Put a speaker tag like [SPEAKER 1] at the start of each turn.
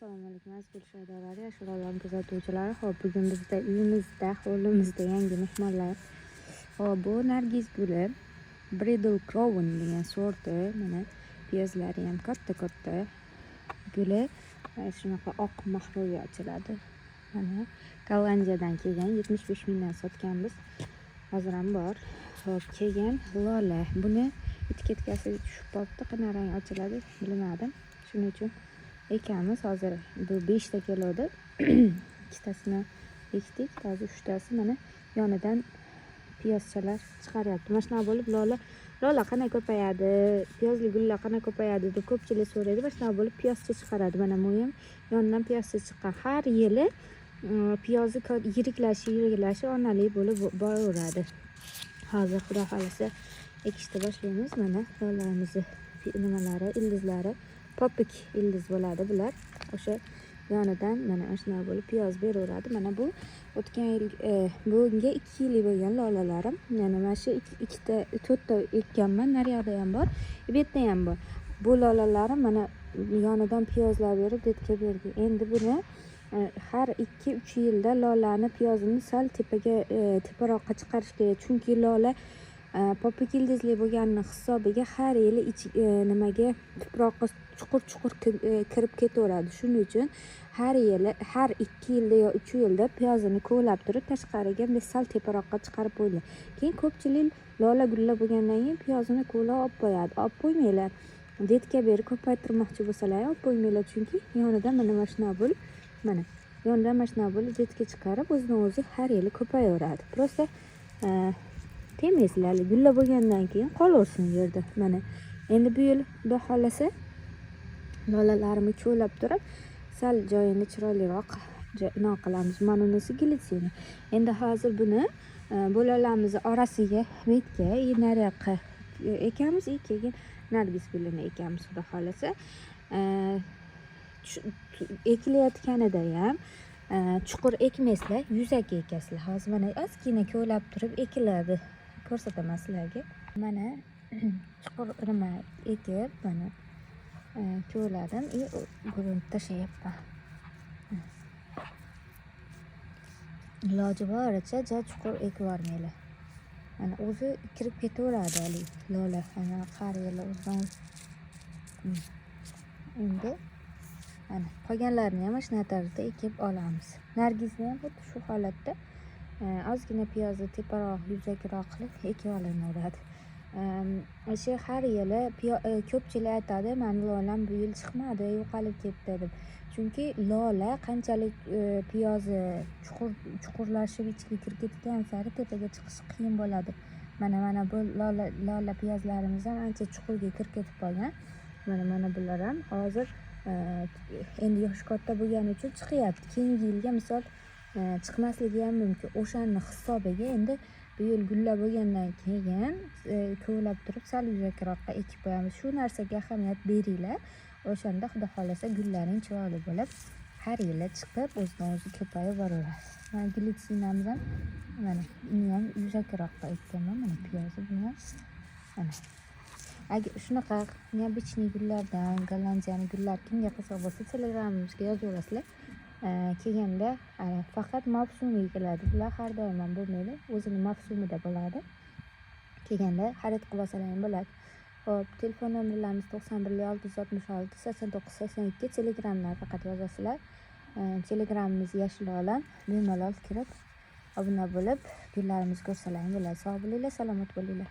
[SPEAKER 1] Assalomu alaykum aziz gulshaydorlar, yashirinlarni kuzatuvchilari. Xo'p, bugun bizda uyimizda, hovlimizda yangi mehmonlar. Xo'p, bu nargiz guli, Bridal Crown degan sorti. Mana piyozlari ham katta-katta. Guli shunaqa oq mahroga ochiladi. Mana Gollandiyadan kelgan, 75 mingdan sotganmiz. Hozir ham bor. Xo'p, kelgan lola. Buni etiketkasi tushib qolibdi, qanday rang ochiladi bilmadim. Shuning uchun ekamiz. Hozir bu 5 ta keladi. Ikkitasini ekdik, hozir 3 tasi mana yonidan piyozchalar chiqaryapti. Mana shunaqa bo'lib lola qanday ko'payadi, piyozli gullar qanday ko'payadi deb ko'pchilik so'raydi. Mana shunaqa bo'lib piyozcha chiqaradi. Mana bu ham yonidan piyozcha chiqqan. Har yili piyozi yiriklashi onali bo'lib boraveradi. Hozir xudo xolasa ekishni boshlaymiz. Mana lolarimizni nimalari, ildizlari popik ildiz bo'ladi bular. O'sha yonidan mana shunaqa bo'lib piyoz beraveradi. Mana bu o'tgan yil bunga 2 yillik bo'lgan lolalarim. Yana mana shu 4 ta ekkanman. Naryoqda ham bor, bu yerda ham bor. Bu lolalarim mana yonidan piyozlar berib detga berdi. Endi buni har 2-3 yilda lolani piyozini sal teparoqqa chiqarish kerak. Chunki lola popik ildizli bo'lganini hisobiga har yili nimaga tuproqqa chuqur kirib ketaveradi. Shuning uchun har 2 yilda yo 3 yilda piyozini kovlab turib tashqariga sal teparoqqa chiqarib qo'yinglar. Keyin ko'pchilik lola gullab bo'lgandan keyin piyozini kovlab olib qo'yadi. Olib qo'ymanglar. Detga berib ko'paytirmoqchi bo'lsalar olib qo'ymanglar, chunki yonidan mana shunaqa bo'lib, mana yonidan mana shunaqa bo'lib detga chiqarib o'zidan o'zi har yili ko'payaveradi. Prosta temaysizlar, gullab bo'lgandan keyin qolaversin yerda. Mana endi bu yil xudo xolasa lolalarimni kovlab turib sal joyini chiroyliroq qilamiz. Mana bunisi glitsini. Endi hozir buni bolalarimiz orasiga metga naryoqqa ekamiz, keyin nargiz gulini ekamiz xudo xolasa. Ekilayotganida ham chuqur ekmaysizlar, yuzaki ekasizlar. Hozir mana ozgina kovlab turib ekiladi. Ko'rsataman sizlarga. Mana chuqur nima ekib, mana kovladim, grunt tashlayapman. Iloji boricha chuqur ekib yormanglar. Mana o'zi kirib ketaveradi lola, ana har yili o'zidan. Endi mana qolganlarini ham shunaqa tarzda ekib olamiz. Nargizni ham xuddi shu holatda ozgina piyozni teparoq, yuzakroq qilib ekib olaveradi. O'sha har yili ko'pchilik aytadi, "Meni lolam bu yil chiqmadi, yo'qolib ketdi" deb. Chunki lola qanchalik piyozi chuqurlashib ichiga kirib ketgan sari tepaga chiqishi qiyin bo'ladi. Mana bu lola piyozlarimiz ham ancha chuqurga kirib ketib qolgan. Mana bular ham hozir endi yoshi katta bo'lgani uchun chiqyapti. Keyingi yilga misol chiqmasligi ham mumkin. O'shanning hisobiga endi bu yil gullab bo'lgandan keyin kovlab turib sal yuzakroqqa ekib qo'yamiz. Shu narsaga ahamiyat beringlar. O'shanda xudo xolasa gullaring chiroyli bo'lib, har yili chiqib o'zidan o'zi ko'payib boraveradi. Mana glitsinamiz ham mana uni ham yuzakroqqa ekkanman. Mana piyozi buni ham mana. Agar shunaqa neobichniy gullardan, Gollandiyani gullar kimga qiziq bo'lsa, Telegramimizga yozaverasizlar. Kelganda faqat mavsumiy keladi. Bular har doim ham bo'lmaydi, o'zining mavsumida bo'ladi. Kelganda xarid qilib olsalar ham bo'ladi. Xo'p, telefon nomerlarimiz 91 666 89 82. Telegramdan faqat yozasizlar. Telegramimiz Yashil olam. Bemalol kirib obuna bo'lib, gullarimizni ko'rsalar ham bo'ladi. Sog' bo'linglar, salomat bo'linglar.